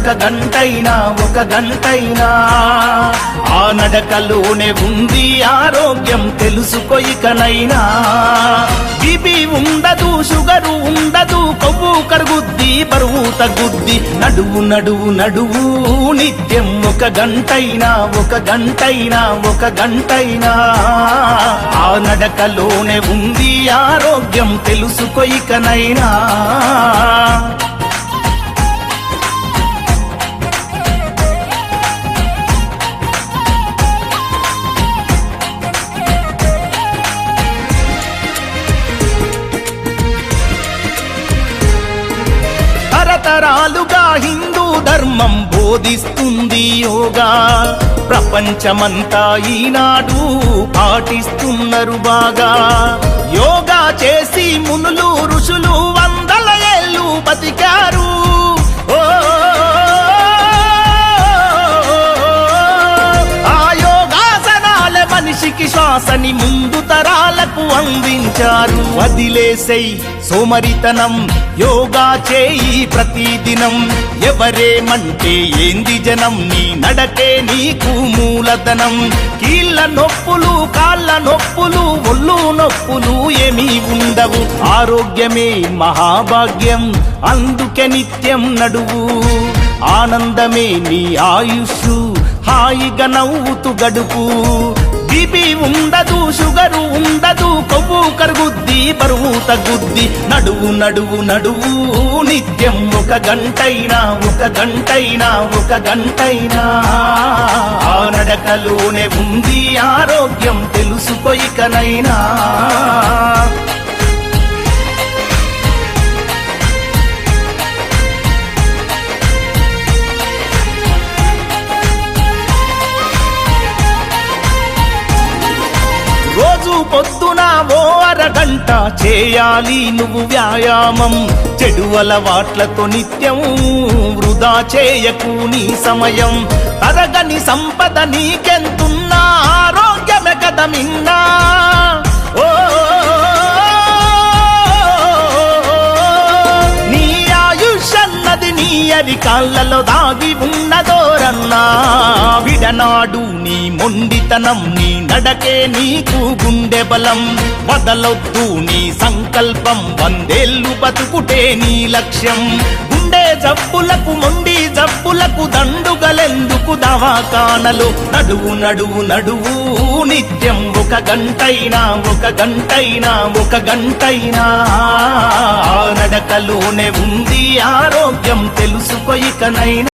ఒక గంటైనా ఆ నడకలోనే ఉంది ఆరోగ్యం తెలుసుకో ఇకనైనా. బీపీ ఉండదు, షుగరు ఉండదు, కొవ్వు కరుగుద్ది, బరువు తగ్గుద్ది. నడువు నడువు నడువు నిత్యం ఒక గంటైనా ఒక గంటైనా ఆ నడకలోనే ఉంది ఆరోగ్యం తెలుసుకో ఇకనైనా. తరతరాలుగా హిందూ ధర్మం బోధిస్తుంది యోగా. ప్రపంచమంతా ఈనాడు పాటిస్తున్నారు బాగా. యోగా చేసి మునులు ఋషులు వందల ఏళ్ళు బతికారు. ఆ యోగాసనాల మనిషికి శ్వాసని ముందు తరాలకు అందించారు. వదిలేసై సోమరితనం, యోగా చేయి ప్రతిదినం. ఎవరేమంటే ఏంది జనం, నీ నడకే నీకు మూలధనం. కీళ్ళ నొప్పులు, కాళ్ళ నొప్పులు, ఒళ్ళు నొప్పులు ఏమీ ఉండవు. ఆరోగ్యమే మహాభాగ్యం, అందుకే నిత్యం నడువు. ఆనందమే నీ ఆయుష్, హాయిగా నవ్వుతూ గడుపు. బీపీ ఉండదు, షుగరు ఉండదు, కొవ్వు కరుగుద్ది, బరువు తగ్గుద్ది. నడువు నడువు నడువు నిత్యం ఒక గంటైనా ఆ నడకలోనే ఉంది ఆరోగ్యం తెలుసుకో ఇకనైనా. రోజు పొద్దున ఓ అరగంట చేయాలి నువ్వు వ్యాయామం. చెడు అలవాట్లతో నిత్యం వృధా చేయకు నీ సమయం. తరగని సంపద నీకెంతున్నా ఆరోగ్యమే కదా మిన్నా. నీ ఆయుష్ అన్నది నీ అరికాళ్ళలో దాగి ఉన్నదోరన్నా. విడనాడు నీ మొండితనం, నీ నడకే నీకు గుండె బలం. వదలొద్దు నీ సంకల్పం, 100 ఏళ్ళు బతుకుటే నీ లక్ష్యం. గుండె జబ్బులకు, మొండి జబ్బులకు దండుగలెందుకు దవాఖానలు. నడువు నడువు నడువు నిత్యం ఒక గంటైనా ఆ నడకలోనే ఉంది ఆరోగ్యం తెలుసుకో ఇకనైనా.